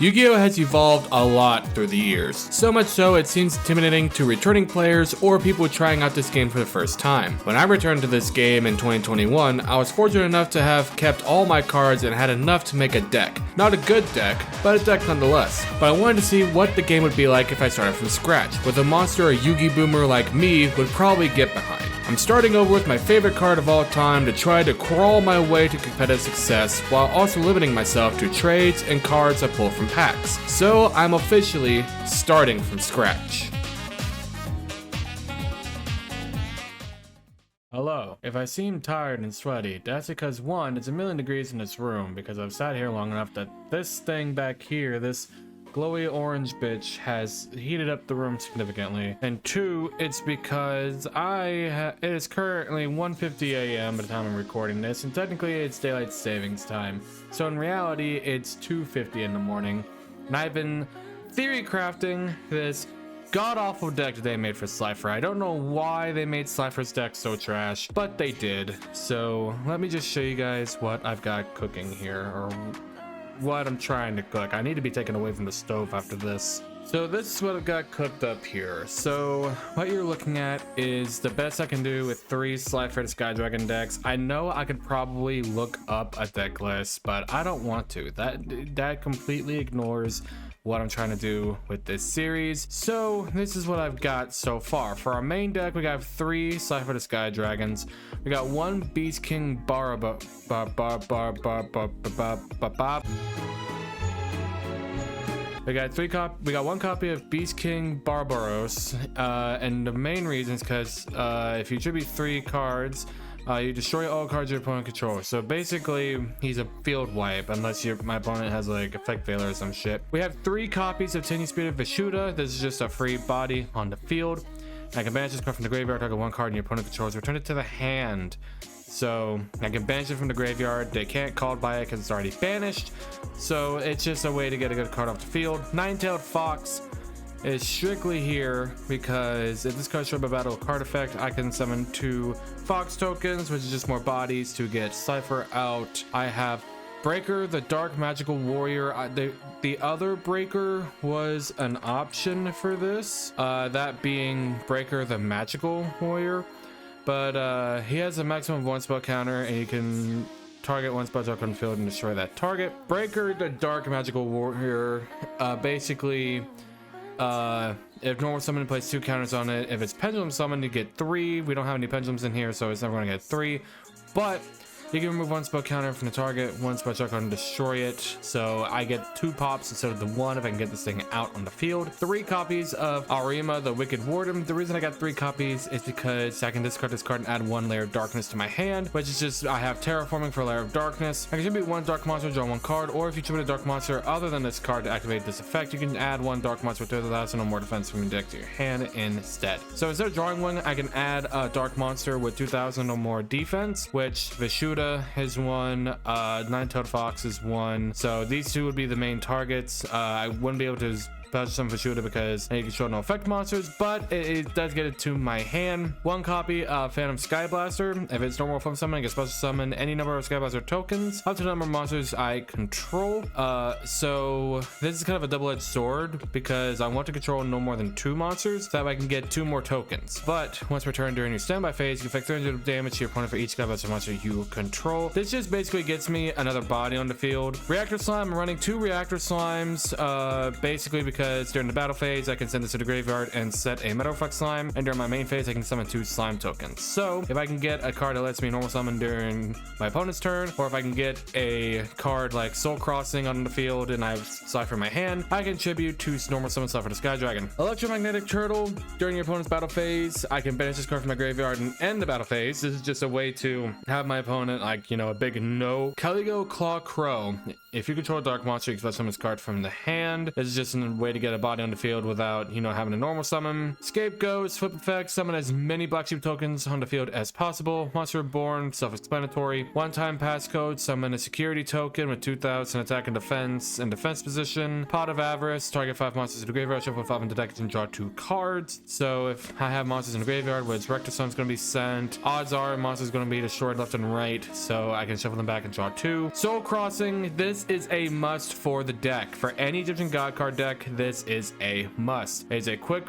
Yu-Gi-Oh has evolved a lot through the years, so much so it seems intimidating to returning players or people trying out this game for the first time. When I returned to this game in 2021, I was fortunate enough to have kept all my cards and had enough to make a deck. Not a good deck, but a deck nonetheless. But I wanted to see what the game would be like if I started from scratch, with a monster a Yu-Gi boomer like me would probably get behind. I'm starting over with my favorite card of all time to try to crawl my way to competitive success while also limiting myself to trades and cards I pull from packs. So I'm officially starting from scratch. Hello. If I seem tired and sweaty, that's because one, it's a million degrees in this room because I've sat here long enough that this thing back here, this glowy orange bitch, has heated up the room significantly. And two, it's because it is currently 1:50 a.m. at the time I'm recording this, and technically it's daylight savings time. So in reality, it's 2:50 in the morning, and I've been theory crafting this god-awful deck that they made for Slifer. I don't know why they made Slifer's deck so trash, but they did. So let me just show you guys what I've got cooking here, or what I'm trying to cook. I need to be taken away from the stove after this. So this is what I've got cooked up here. So what you're looking at is the best I can do with 3 Slifer Sky Dragon decks. I know I could probably look up a deck list, but I don't want to. That completely ignores what I'm trying to do with this series. So this is what I've got so far. For our main deck, we got 3 Slifer Sky Dragons. We got 1 Beast King We got 1 copy of Beast King Barbaros, and the main reason is because if you tribute 3 cards, you destroy all cards your opponent controls. So basically, he's a field wipe unless my opponent has like Effect Veiler or some shit. We have 3 copies of Tinny Spirit Vishuda. This is just a free body on the field. I can banish this card from the graveyard, target 1 card in your opponent controls, return it to the hand. So I can banish it from the graveyard. They can't call by it because it's already banished. So it's just a way to get a good card off the field. Nine-Tailed Fox is strictly here because if this card shows up a battle card effect, I can summon 2 Fox tokens, which is just more bodies to get Slifer out. I have Breaker, the Dark Magical Warrior. The other Breaker was an option for this, that being Breaker, the Magical Warrior. But he has a maximum of 1 spell counter, and you can target 1 spell token on the field and destroy that target. Breaker, the Dark Magical Warrior, basically, if normal summon, place 2 counters on it. If it's pendulum summon, you get 3. We don't have any pendulums in here, so it's never going to get 3. But you can remove 1 spell counter from the target, 1 spell check on destroy it. So I get 2 pops instead of the 1 if I can get this thing out on the field. 3 copies of Arima, the Wicked Warden. The reason I got 3 copies is because I can discard this card and add 1 layer of darkness to my hand, which is just, I have terraforming for a layer of darkness. I can tribute 1 dark monster, draw 1 card, or if you tribute a dark monster other than this card to activate this effect, you can add 1 dark monster with 2,000 or more defense from your deck to your hand instead. So instead of drawing 1, I can add a dark monster with 2,000 or more defense, which Vishuda is 1, Nine-Tailed Fox is 1. So these 2 would be the main targets. I wouldn't be able to special summon Vishuda because you can show no effect monsters, but it does get it to my hand. 1 copy of Phantom Skyblaster. If it's normal from summon, I can special summon any number of Skyblaster tokens up to the number of monsters I control. So this is kind of a double-edged sword because I want to control no more than 2 monsters so that way I can get 2 more tokens. But once returned during your standby phase, you can inflict 300 damage to your opponent for each Skyblaster monster you control. This just basically gets me another body on the field. Reactor Slime, I'm running 2 Reactor Slimes, basically because during the battle phase, I can send this to the graveyard and set a Metal Reflect Slime, and during my main phase, I can summon 2 slime tokens. So if I can get a card that lets me normal summon during my opponent's turn, or if I can get a card like Soul Crossing on the field and I have Slifer in my hand, I can tribute 2 normal summon Slifer to Sky Dragon. Electromagnetic Turtle, during your opponent's battle phase, I can banish this card from my graveyard and end the battle phase. This is just a way to have my opponent, like, you know, a big no. Caligo Claw Crow. If you control a dark monster, you can special summon this card from the hand. This is just a way to get a body on the field without, you know, having a normal summon. Scapegoat, flip effect, summon as many Black Sheep tokens on the field as possible. Monster Reborn, self-explanatory. 1-time passcode, summon a security token with 2,000 attack and defense position. Pot of Avarice, target 5 monsters in the graveyard, shuffle 5 into deck and draw 2 cards. So if I have monsters in the graveyard, which Rector Sun's going to be sent, odds are monsters going to be destroyed left and right, so I can shuffle them back and draw 2. Soul Crossing, this this is a must for the deck. For any Egyptian God card deck, this is a must. It's a quick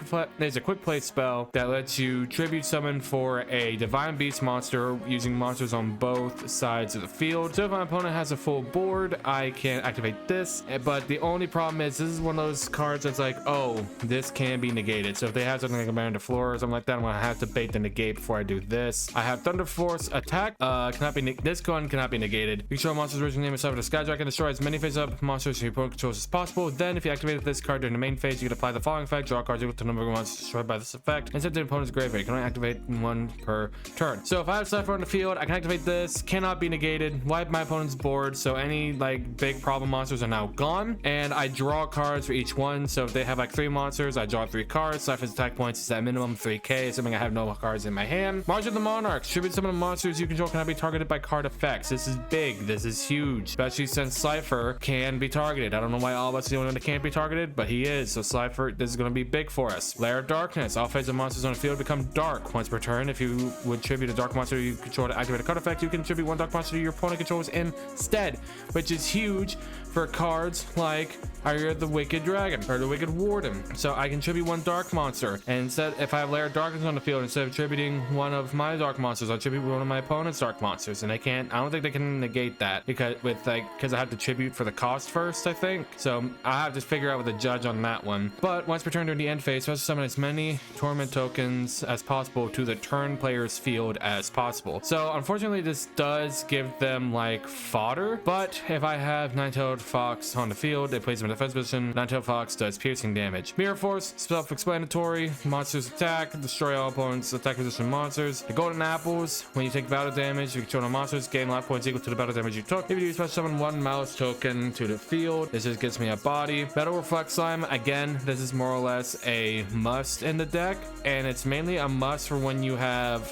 play spell that lets you tribute summon for a Divine Beast monster using monsters on both sides of the field. So if my opponent has a full board, I can activate this. But the only problem is this is one of those cards that's like, oh, this can be negated. So if they have something like a Man on the Floor or something like that, I'm gonna have to bait the negate before I do this. I have Thunder Force attack. This one cannot be negated. You control monsters originally name itself with a Skyjack and destroy as many face up monsters your opponent controls as possible. Then if you activated this card during the main phase, you can apply the following effect: draw cards equal to the number of monsters destroyed by this effect and send to the opponent's graveyard. You can only activate one per turn. So if I have Cypher on the field, I can activate this, cannot be negated, wipe my opponent's board, so any like big problem monsters are now gone, and I draw cards for each one. So if they have like 3 monsters, I draw 3 cards. Cypher's attack points is at minimum 3k, assuming I have no cards in my hand. March of the Monarchs. Tribute summon of monsters you control cannot be targeted by card effects. This is big. This is huge, especially since Cypher can be targeted. I don't know why all of us are the only one that can't be targeted, but he is. So Cypher, this is going to be big for us. Lair of Darkness. All phases of monsters on the field become dark once per turn. If you would tribute a dark monster you control to activate a card effect, you can tribute 1 dark monster your opponent controls instead, which is huge for cards like Ire of the Wicked Dragon or the Wicked Warden. So I can tribute 1 dark monster, and instead, if I have Lair of Darkness on the field, instead of tributing one of my dark monsters, I'll tribute one of my opponent's dark monsters. And I don't think they can negate that because I have to tribute for the cost first, I think. So I have to figure out with the judge on that one. But once per turn during the end phase, special summon as many torment tokens as possible to the turn player's field as possible. So unfortunately, this does give them like fodder. But if I have Nine-Tailed Fox on the field, it plays him in defense position. Nine-Tailed Fox does piercing damage. Mirror Force, self-explanatory. Monsters attack, destroy all opponents' attack position monsters. The Golden Apples, when you take battle damage, you control no monsters, gain life points equal to the battle damage you took. If you special summon 1 mouse token to the field, this just gets me a body. Battle Reflect Slime, again, this is more or less a must in the deck, and it's mainly a must for when you have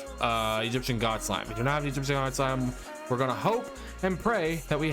Egyptian God Slime. If you don't have Egyptian God Slime, we're gonna hope and pray that we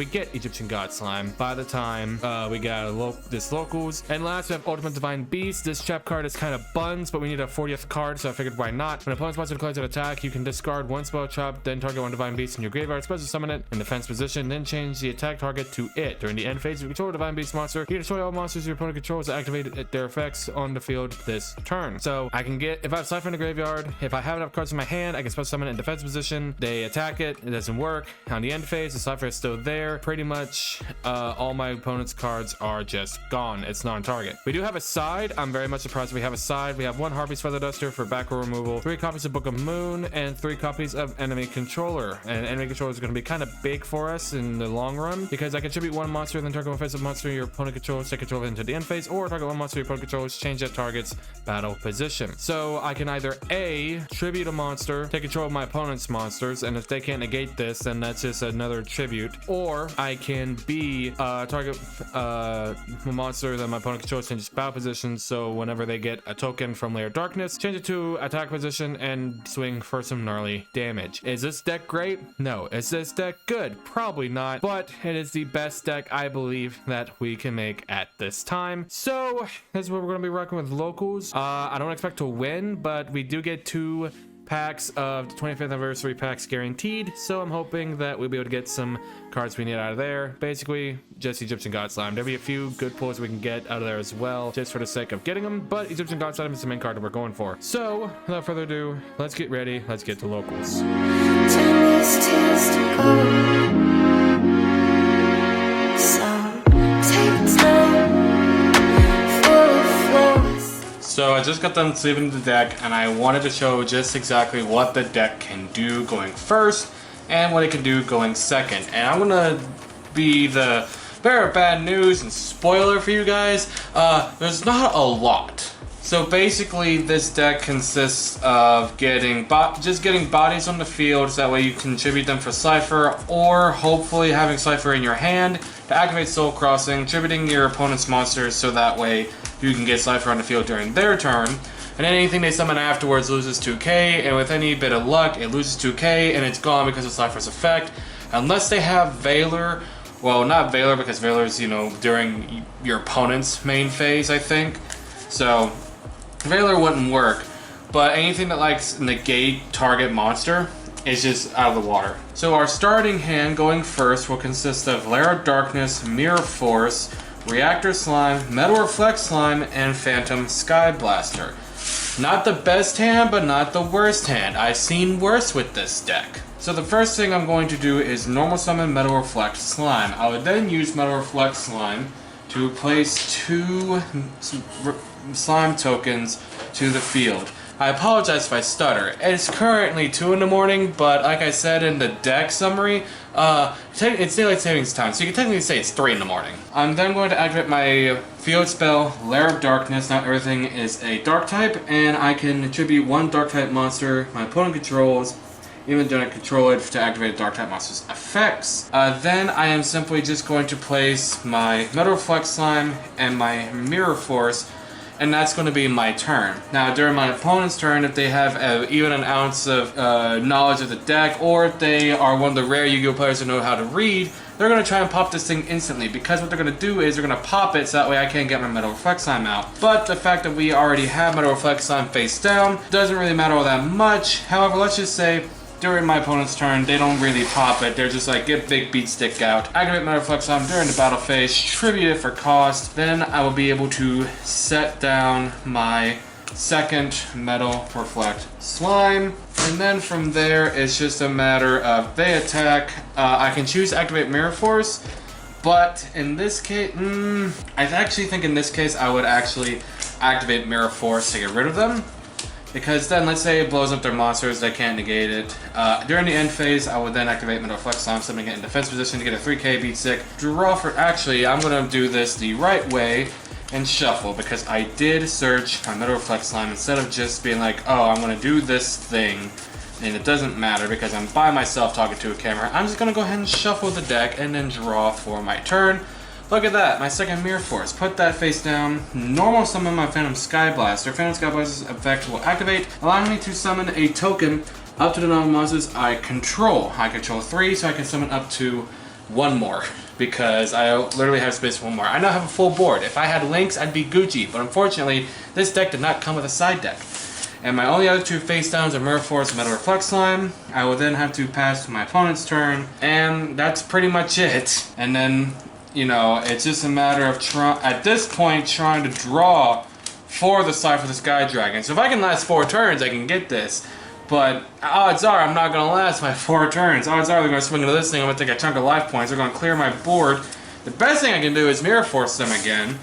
get Egyptian God Slime by the time we got this locals. And last, we have Ultimate Divine Beast. This trap card is kind of buns, but we need a 40th card, so I figured why not. When opponent's monster declares an attack, you can discard 1 spell trap, then target 1 Divine Beast in your graveyard, special summon it in defense position, then change the attack target to it. During the end phase, if you control a Divine Beast monster, you can destroy all monsters your opponent controls that activate their effects on the field this turn. So I can get, if I have Cypher in the graveyard, if I have enough cards in my hand, I can special summon it in defense position. They attack it doesn't work. On the end phase, the Cypher is still there. Pretty much all my opponent's cards are just gone. It's non-target. We do have a side. I'm very much surprised we have a side. We have 1 Harpy's Feather Duster for back row removal, 3 copies of Book of Moon, and 3 copies of Enemy Controller. And Enemy Controller is going to be kind of big for us in the long run because I can tribute 1 monster, then target 1 face-up monster your opponent controls, take control into the end phase, or target 1 monster your opponent controls, change that target's battle position. So I can either A, tribute a monster, take control of my opponent's monsters, and if they can't negate this, then that's just another tribute. Or I can B, target a monster that my opponent controls, changes battle position, so whenever they get a token from Lair of Darkness, change it to attack position and swing for some gnarly damage. Is this deck great? No. Is this deck good? Probably not, but it is the best deck I believe that we can make at this time. So that's what we're going to be rocking with locals. I don't expect to win, but we do get 2 packs of the 25th anniversary packs guaranteed, so I'm hoping that we'll be able to get some cards we need out of there. Basically just Egyptian God Slime. There'll be a few good pulls we can get out of there as well, just for the sake of getting them, but Egyptian God Slime is the main card that we're going for. So without further ado, let's get ready, let's get to locals. So I just got done sleeving the deck, and I wanted to show just exactly what the deck can do going first and what it can do going second. And I'm gonna be the bearer of bad news and spoiler for you guys. There's not a lot. So basically this deck consists of just getting bodies on the field, so that way you can tribute them for Cypher, or hopefully having Cypher in your hand to activate Soul Crossing, tributing your opponent's monsters so that way you can get Cypher on the field during their turn. And then anything they summon afterwards loses 2k, and with any bit of luck it loses 2k and it's gone because of Cypher's effect. Unless they have Valor, well, not Valor because Valor's, you know, during your opponent's main phase, I think. So Valor wouldn't work, but anything that likes negate target monster is just out of the water. So our starting hand going first will consist of Lair of Darkness, Mirror Force, Reactor Slime, Metal Reflect Slime, and Phantom Sky Blaster. Not the best hand, but not the worst hand. I've seen worse with this deck. So the first thing I'm going to do is normal summon Metal Reflect Slime. I would then use Metal Reflect Slime to place 2 slime tokens to the field. I apologize if I stutter. It's currently 2 in the morning, but like I said in the deck summary, it's daylight savings time, so you can technically say it's 3 in the morning. I'm then going to activate my field spell, Lair of Darkness. Not everything is a dark type, and I can attribute 1 dark type monster my opponent controls, even though I control it, to activate a dark type monster's effects. Then I am simply just going to place my Metal Reflect Slime and my Mirror Force, and that's going to be my turn. Now, during my opponent's turn, if they have even an ounce of knowledge of the deck, or if they are one of the rare Yu-Gi-Oh players who know how to read, they're going to try and pop this thing instantly, because what they're going to do is they're going to pop it so that way I can't get my Metal Reflect Slime out. But the fact that we already have Metal Reflect Slime face down doesn't really matter all that much. However, let's just say during my opponent's turn, they don't really pop it. They're just like, get big beat stick out. Activate Metal Reflect Slime during the battle phase, tribute it for cost. Then I will be able to set down my second Metal Reflect Slime. And then from there, it's just a matter of they attack. I can choose to activate Mirror Force, but in this case, I actually think in this case, I would actually activate Mirror Force to get rid of them. Because then, let's say it blows up their monsters, they can't negate it. During the end phase, I would then activate Metal Reflect Slime, summoning it in defense position to get a 3k beat stick. Draw for, actually, I'm going to do this the right way and shuffle, because I did search my Metal Reflect Slime instead of just being like, oh, I'm going to do this thing, and it doesn't matter because I'm by myself talking to a camera. I'm just going to go ahead and shuffle the deck and then draw for my turn. Look at that, my second Mirror Force. Put that face down. Normal summon my Phantom Sky Blaster. Phantom Sky Blaster's effect will activate, allowing me to summon a token up to the number of monsters I control. I control 3, so I can summon up to 1 more, because I literally have space for 1 more. I now have a full board. If I had links, I'd be Gucci, but unfortunately, this deck did not come with a side deck. And my only other 2 face downs are Mirror Force and Metal Reflect Slime. I will then have to pass to my opponent's turn, and that's pretty much it. And then, you know, it's just a matter of at this point trying to draw for the Cypher the Sky Dragon. So if I can last 4 turns, I can get this. But odds are I'm not going to last my 4 turns. Odds are they're going to swing into this thing. I'm going to take a chunk of life points. They're going to clear my board. The best thing I can do is Mirror Force them again.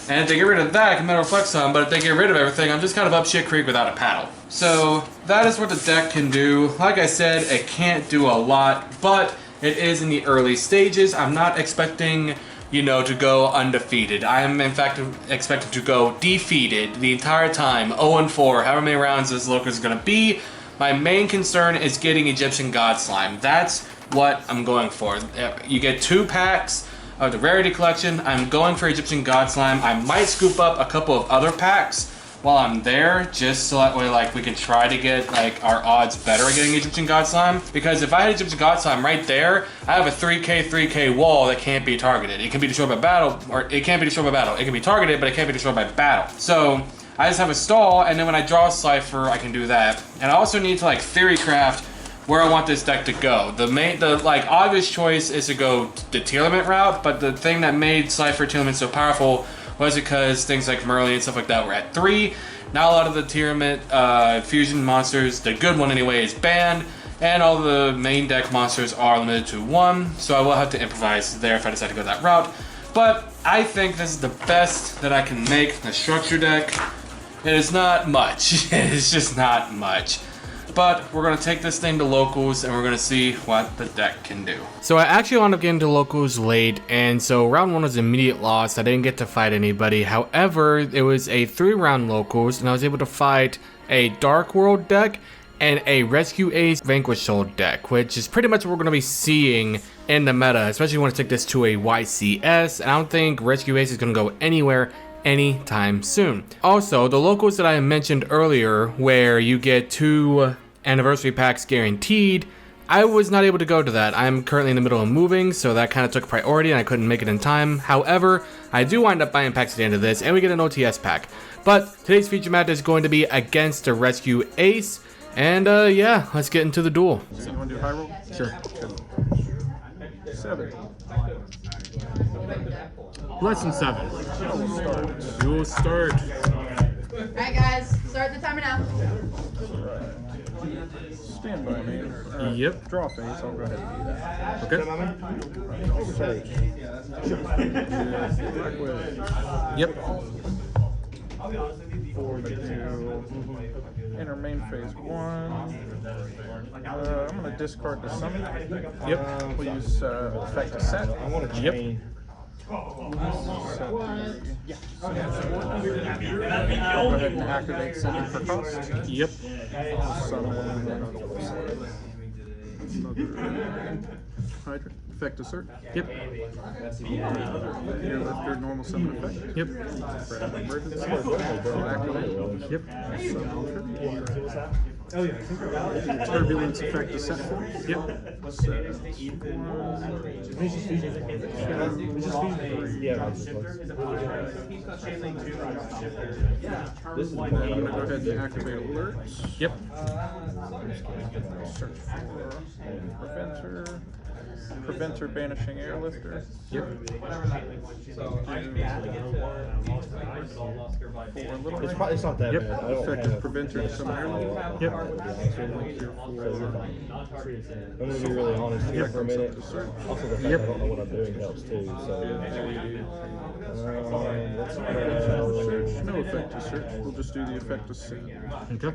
And if they get rid of that, I can Metal Reflect them. But if they get rid of everything, I'm just kind of up shit creek without a paddle. So that is what the deck can do. Like I said, it can't do a lot, but it is in the early stages. I'm not expecting, you know, to go undefeated. I am, in fact, expected to go defeated the entire time, 0-4, however many rounds this look is going to be. My main concern is getting Egyptian God Slime. That's what I'm going for. You get 2 packs of the Rarity Collection. I'm going for Egyptian God Slime. I might scoop up a couple of other packs while I'm there, just so that way, like, we can try to get, like, our odds better at getting Egyptian God Slime. Because if I had Egyptian God Slime right there, I have a 3k wall that can't be targeted. It can be destroyed by battle, or it can't be destroyed by battle. It can be targeted, but it can't be destroyed by battle. So I just have a stall, and then when I draw a Cypher, I can do that. And I also need to, like, theory craft where I want this deck to go. The like obvious choice is to go the tier limit route, but the thing that made Cypher tier limit so powerful was because things like Merly and stuff like that were at 3. Now a lot of the tier limit fusion monsters, the good one anyway, is banned, and all the main deck monsters are limited to 1, so I will have to improvise there if I decide to go that route. But I think this is the best that I can make the structure deck. It is not much. It is just not much. But we're going to take this thing to locals, and we're going to see what the deck can do. So I actually wound up getting to locals late, and so round 1 was immediate loss. I didn't get to fight anybody. However, it was a 3-round locals, and I was able to fight a Dark World deck and a Rescue Ace Vanquish Soul deck, which is pretty much what we're going to be seeing in the meta, especially when I take this to a YCS. And I don't think Rescue Ace is going to go anywhere anytime soon. Also, the locals that I mentioned earlier, where you get 2 anniversary packs guaranteed, I was not able to go to that. I'm currently in the middle of moving, so that kind of took priority and I couldn't make it in time. However, I do wind up buying packs at the end of this, and we get an OTS pack. But today's feature match is going to be against the Rescue Ace, And yeah, let's get into the duel. So you want to do high roll? Sure. 7. Less than 7. Duel start. Alright guys, start the timer now. Stand by me. Yep. Draw phase. I'll go ahead and do that. Okay. Yep. Enter main phase 1. I'm going to discard the summon. Yep. We'll use effect to set. Yep. Go ahead and activate summon for cost. Yep. Summon another hydrant. Effect assert. Yep. Airlifter normal summon effect. Yep. Grab emergency. Activate. Yep. Turbulence effect is set for. Yep. I'm going to go ahead and activate alerts. Yep. Search for preventer. Preventer banishing airlifter. Yep. It's not that Yep. bad. I don't Effective have preventer some airlifter. Yep. I'm going to be really honest here for a minute. Also, the fact I don't know what I'm doing helps too. So, let's Search. No effect to search. We'll just do the effect to set. Okay.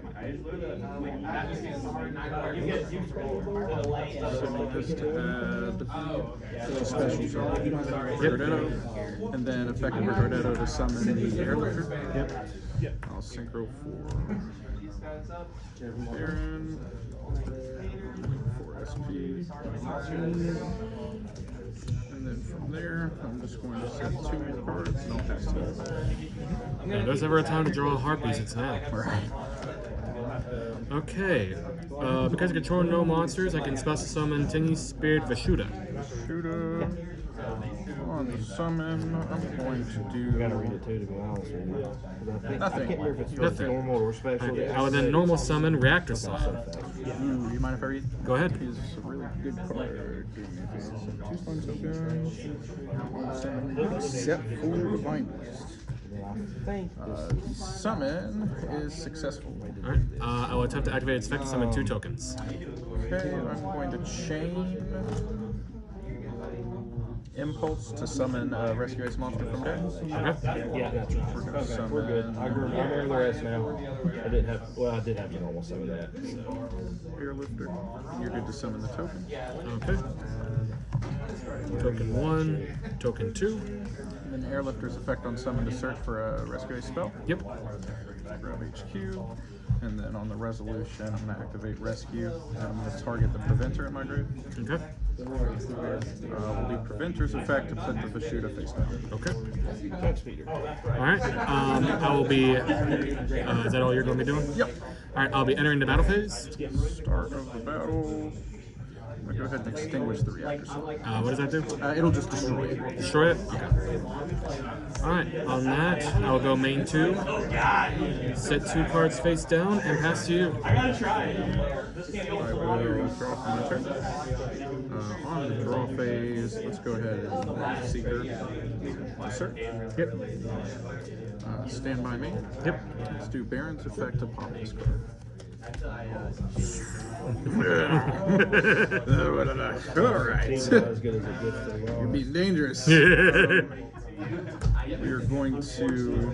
Sending this to add the special zone. Rigordetto. And then effective Rigordetto to summon the airlifter. Yep. I'll synchro for Baron. For SP. And then from there, I'm just going to set 2 more cards and I'll pass it. If there's ever a time to draw a Harpies, it's now. Okay. Because I control no monsters, I can special summon Tiny Spirit Vashuda. Shooter. On the summon, I'm going to do. I gotta read it too, to be honest with you. I Nothing. can't remember if it's Nothing. normal or special. I will then normal summon Reactor Slot. Ooh, you mind if I read? Go ahead. He's a really good card. He's 2 slime tokens. Except for Divine Beast. Summon is successful. Alright. I will attempt to activate its effect to summon 2 tokens. Okay, I'm going to chain Impulse to summon Rescue Ace monster from deck. Okay. Yeah, that's right. We're going to summon. We're good. I remember the rest now. I did have to normal some of that. So. Airlifter. You're good to summon the token. Okay. Token 1, token 2. And then Airlifter's effect on summon to search for a Rescue Ace spell. Yep. Grab HQ. And then on the resolution, I'm going to activate Rescue. And I'm going to target the Preventer in my grave. Okay. We'll do Preventer's effect to put the Vashuda face down. Okay. Touch speeder. Alright. I will be. Is that all you're going to be doing? Yep. Alright, I'll be entering the battle phase. Start of the battle. I'm going to go ahead and extinguish the reactor cell. What does that do? It'll just destroy it. Destroy it? Okay. Alright, on that, I will go main 2, set 2 cards face down, and pass to you. I will draw from my turn. On the draw phase, let's go ahead and Seeker Search. Yep. Stand by me. Yep. Let's do Baron's effect to pop this card. Alright. As good as it gets to You're being dangerous. We are going to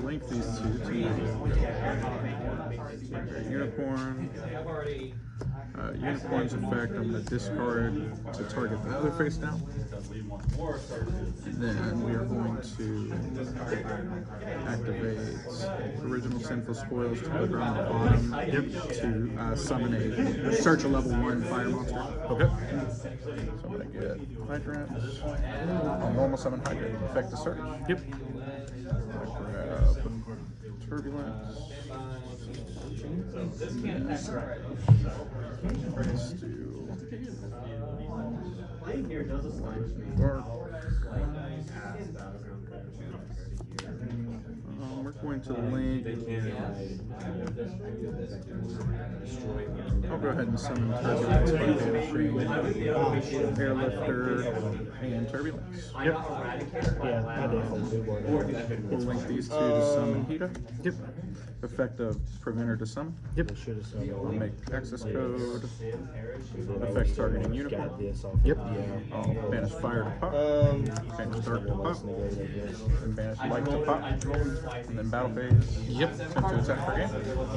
link these two to Unicorn. Unicorn's effect, I'm going to discard to target the other face down. And then we are going to activate Original Sinful Spoils to put her on the bottom. Yep. To summon a search a level 1 fire monster. Okay. So I'm going to get Hydrant. Normal summon Hydrant. Effect to search. Yep. Grab Turbulence. Let's do Dark. We're going to link. I'll go ahead and summon Turbulence by banishing Airlifter and Turbulence. Yep. Yeah, I definitely do work. We'll link these two to summon Hita. Yep. Effect of Preventer to summon. Yep. We'll make access code. Affects targeting uniform. Yep. I'll banish Fire to pop. Banish Dark to pop. And banish Light to pop. And then battle phase. Yep. Attempt to attack for game.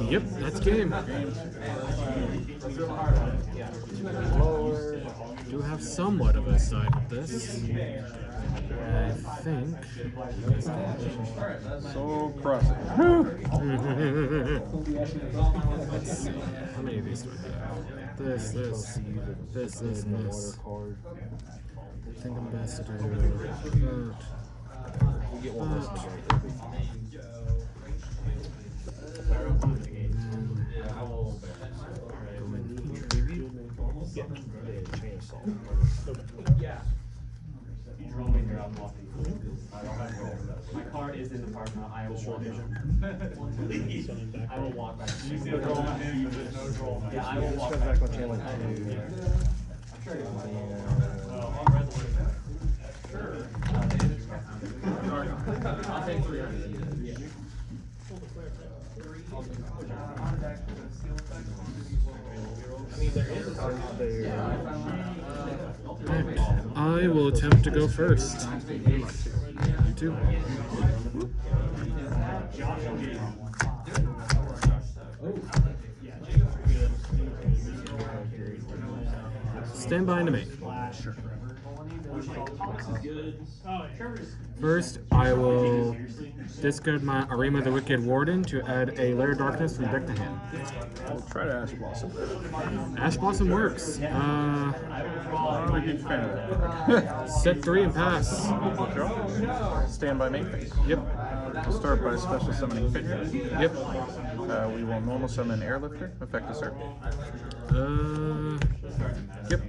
Yep, that's game. Do have somewhat of a side with this. I think. Soul Crossing. Let's see. How many of these do I have? This. I think I'm best to do that. My card is in the park now. I will walk back. I will walk back. Yeah, I will walk back. I'll take 3. I will attempt to go first. You too. Stand by to me. First, I will discard my Arima the Wicked Warden to add a Lair of Darkness from deck to hand. We'll try to Ash Blossom. Ash Blossom works. I'm a huge fan of that. Set 3 and pass. Stand by main phase. Yep. We'll start by special summoning Figure. Yep. We will normal summon Airlifter, effect assert. Yep.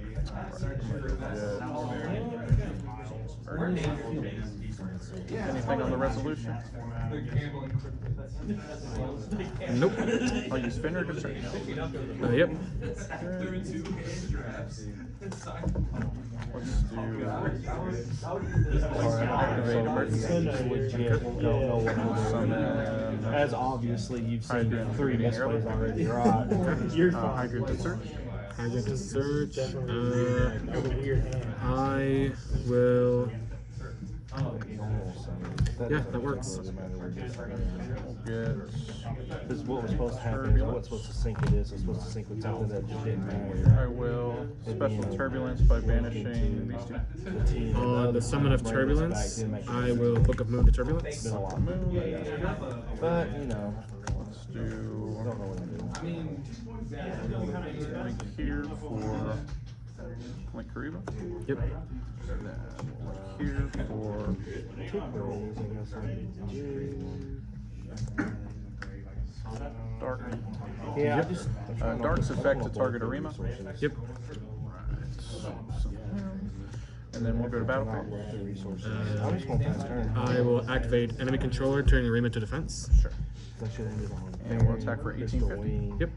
Anything on the resolution? Nope. I'll use Finner to search. Yep. Let's do activate emergency. Summon As obviously you've seen Hydrant 3 being misplays Airlifter. already, right? You're fine. Hydrant to search. Hydrant to search. I will. Yeah, that works. Because what was supposed to happen is what's supposed to sync it is. It's supposed to sync with something that just didn't matter. I will special turbulence by banishing these two. On the summon of Turbulence, I will Book of Moon to Turbulence. It's been a lot. But, you know, Let's do don't know what I'm doing. link here for Link Kariba. Yep. And then link here for Dark. Yeah, I just. Dark's effect to target Arima. Yep. And then we'll go to battle phase. I'm just going to pass turn. I will activate Enemy Controller, turning Arima to defense. Sure. That should end it on. And we'll attack for 1850. Yep.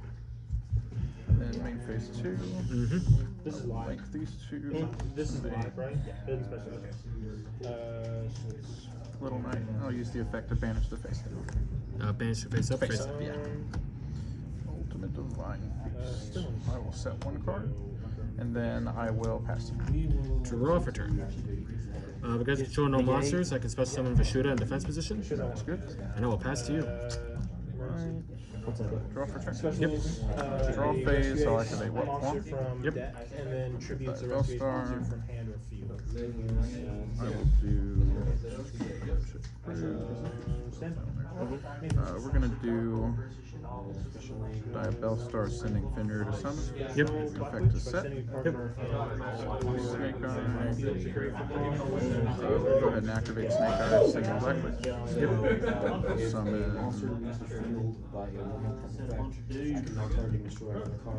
And then main phase 2. Mm-hmm. This is live. Link these two. This is live, right? Yeah. It isn't special. Okay. Little Knight. I'll use the effect to banish the face down. Banish to face up. Face up, yeah. Ultimate Divine Beast. I will set 1 card. And then I will pass to you. Draw for turn. Because I control no monsters, I can special summon Vashuda in defense position. That's good. And I will pass to you. Right. What's that? Draw for turn. Yep. Draw phase, I'll activate what Monster form? from Yep. deck, and then tributes the Bell rest of Star. monster from hand or field. I will do. Stand by. We're gonna do Diabell Star sending Fenrir to summon. Yep. Effect to set. Yep. Snake Eye. Go ahead and activate Snake Eye sending Blacklist. Yep. Summon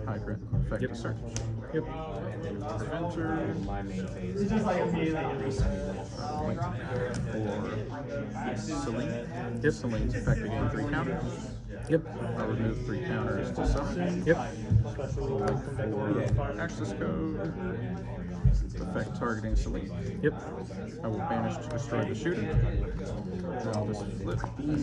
Hydrant. Effect to search. Yep. Preventer. It's just like immediately. For Celine. Yep. Celine's effect to gain 3 counters. Yep. I'll remove 3 counters to summon. Yep. For access code. Effect targeting Celine. Yep. I will banish to destroy the shooter. And I'll just flip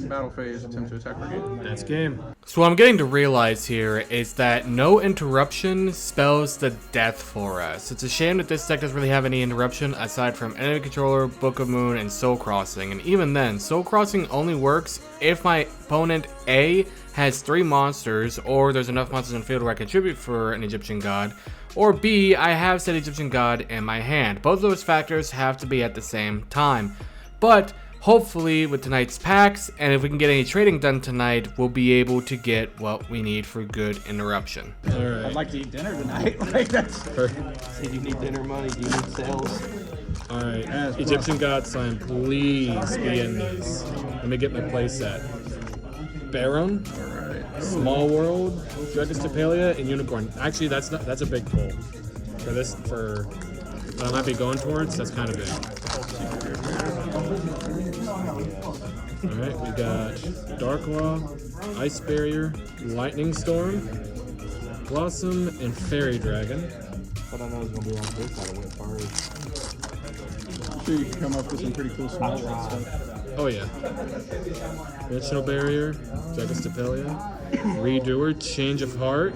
battle phase, attempt to attack for game. That's game. So what I'm getting to realize here is that no interruption spells the death for us. It's a shame that this deck doesn't really have any interruption aside from Enemy Controller, Book of Moon, and Soul Crossing. And even then, Soul Crossing only works if my opponent A has 3 monsters, or there's enough monsters in the field where I contribute for an Egyptian god, or B, I have said Egyptian god in my hand. Both of those factors have to be at the same time. But hopefully with tonight's packs, and if we can get any trading done tonight, we'll be able to get what we need for good interruption. Alright. I'd like to eat dinner tonight. Like that's Say, do you need dinner money? Do you need sales? Alright, Egyptian god sign, please be in these. Let me get my playset. Baron, Small World, Dragostapelia, and Unicorn. Actually, that's a big pull. For this, for what I might be going towards, that's kind of big. Alright, we got Darklaw, Ice Barrier, Lightning Storm, Blossom, and Fairy Dragon. What I know is going to be like this. I went first. I'm sure you can come up with some pretty cool small world stuff. Oh yeah. Dimensional Barrier, Dragostapelia, Redoer, Change of Heart,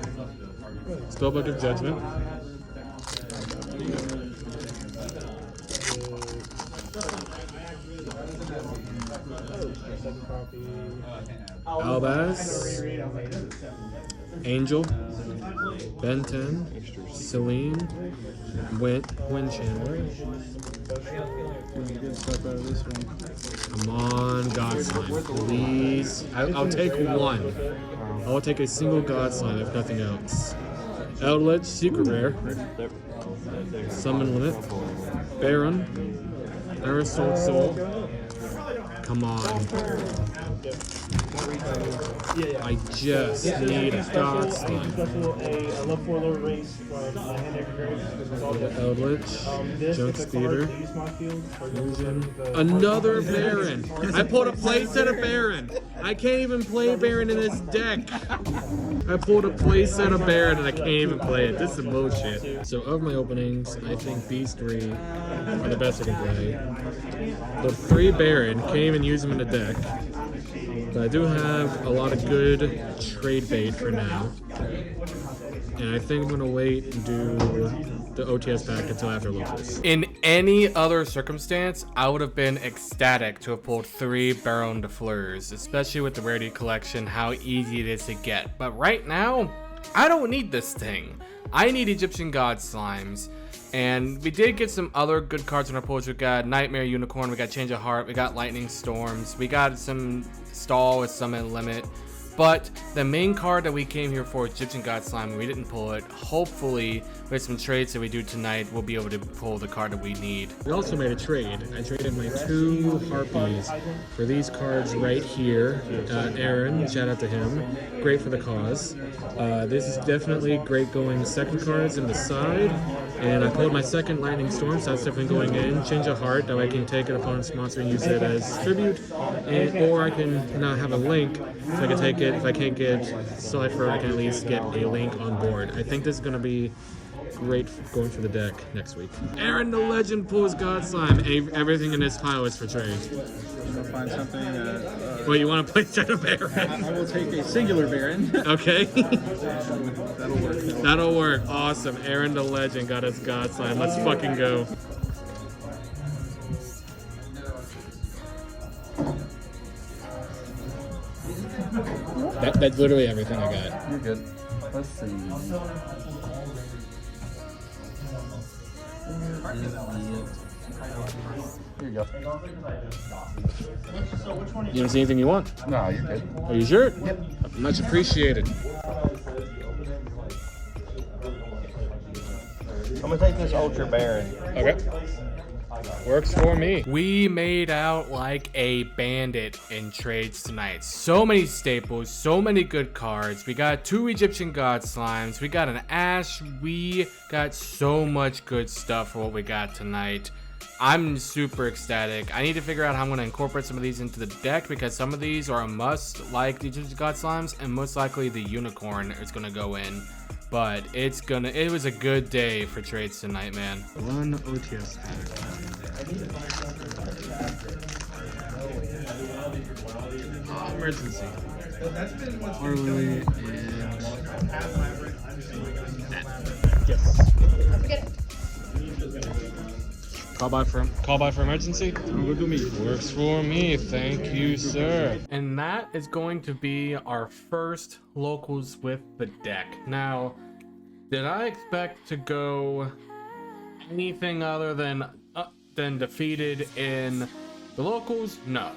Spellbook of Judgment, Albaz, Angel, Ben 10, Celine, Wind Chandler. Good stuff out of this one. Come on, God Slime, please. I'll take one. I'll take a single God Slime, if nothing else. Eldritch, Secret Rare. Summon Limit. Baron. Aerosol Soul. Come on. I just need a God Slime. Eldritch, Junks Theater, Fusion. Another Baron! I pulled a playset of Baron! I can't even play Baron in this deck! I pulled a playset of Baron and I can't even play it. This is some bullshit. So of my openings, I think these 3 are the best I can play. The 3 Baron, can't even use them in the deck. But I do have a lot of good trade bait for now. And I think I'm going to wait and do the OTS pack until after locals. In any other circumstance, I would have been ecstatic to have pulled 3 Baron de Fleurs, especially with the Rarity Collection, how easy it is to get. But right now, I don't need this thing. I need Egyptian God Slimes. And we did get some other good cards in our pulls. We got Nightmare Unicorn, we got Change of Heart, we got Lightning Storms, we got some Stall with Summon Limit. But the main card that we came here for, Egyptian God Slime, and we didn't pull it. Hopefully, with some trades that we do tonight, we'll be able to pull the card that we need. We also made a trade. I traded my 2 Harpies for these cards right here. Aaron, shout out to him. Great for the cause. This is definitely great going second cards in the side. And I pulled my second Lightning Storm, so that's definitely going in. Change of Heart, that way I can take an opponent's monster and use it as tribute. Or I can not have a link, so I can take it. If I can't get Cipher, I can at least get a link on board. I think this is going to be great going for the deck next week. Aaron the Legend pulls God Slime. Everything in this pile is for trade. I'll find something. Well, you want to play Shadow Baron? I will take a singular Baron. Okay. That'll work. That'll work. Awesome. Aaron the Legend got us God Slime. Let's fucking go. That's literally everything I got. You're good. Let's see. Here you go. You don't see anything you want? No, you're good. Are you sure? Yep. Much appreciated. I'm going to take this Ultra Baron. Okay. Works for me. We made out like a bandit in trades tonight. So many staples, so many good cards. We got 2 Egyptian God Slimes. We got an Ash. We got so much good stuff for what we got tonight. I'm super ecstatic. I need to figure out how I'm going to incorporate some of these into the deck, because some of these are a must, like the Egyptian God Slimes, and most likely the Unicorn is going to go in. But it was a good day for trades tonight, man. One OTS pack. Emergency. Harley and Call by for emergency. Good to me. Works for me, thank you, sir. And that is going to be our first locals with the deck. Now, did I expect to go anything other than defeated in the locals? No.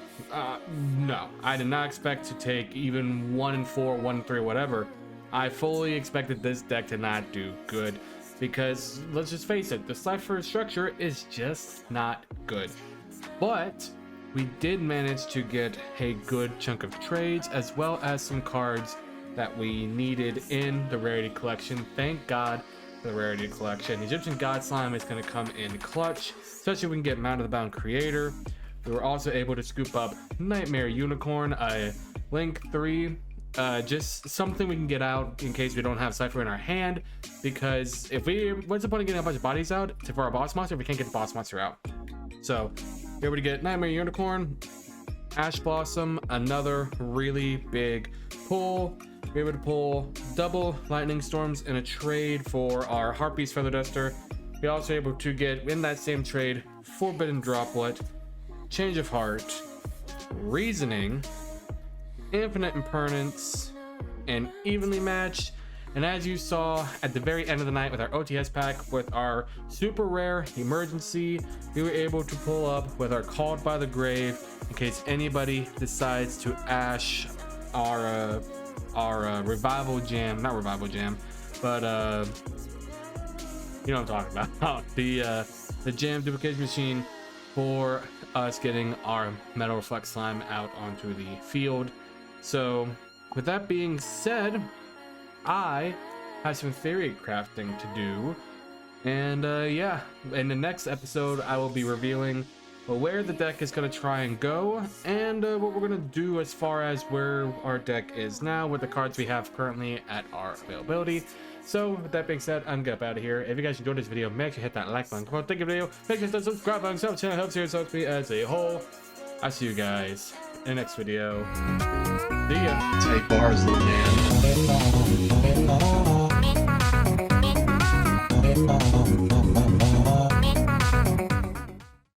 No. I did not expect to take even 1-4, 1-3, whatever. I fully expected this deck to not do good, because let's just face it, the Cypher structure is just not good. But we did manage to get a good chunk of trades, as well as some cards that we needed in the rarity collection. Thank God for the rarity collection. Egyptian God Slime is going to come in clutch, especially if we can get Mount of the Bound Creator. We were also able to scoop up Nightmare Unicorn, a Link 3, just something we can get out in case we don't have Cypher in our hand, because what's the point of getting a bunch of bodies out for our boss monster if we can't get the boss monster out? So we're able to get Nightmare Unicorn, Ash Blossom, another really big pull. We're able to pull double Lightning Storms in a trade for our Harpy's Feather Duster. We're also able to get in that same trade Forbidden Droplet, Change of Heart, Reasoning, Infinite Impermanence, and Evenly Matched. And as you saw at the very end of the night with our OTS pack, with our super rare Emergency, we were able to pull up with our Called by the Grave in case anybody decides to ash our Revival Jam, not Revival Jam, but you know what I'm talking about, the Jam Duplication Machine, for us getting our Metal Reflect Slime out onto the field. So with that being said, I have some theory crafting to do, and yeah, in the next episode I will be revealing where the deck is going to try and go, and what we're going to do as far as where our deck is now with the cards we have currently at our availability. So with that being said, I'm gonna get out of here. If you guys enjoyed this video, make sure to hit that like button. Come on, thank you for the video. Make sure to subscribe button, so the channel helps here, so helps me as a whole. I'll see you guys in the next video. See ya. Tight bars, little man.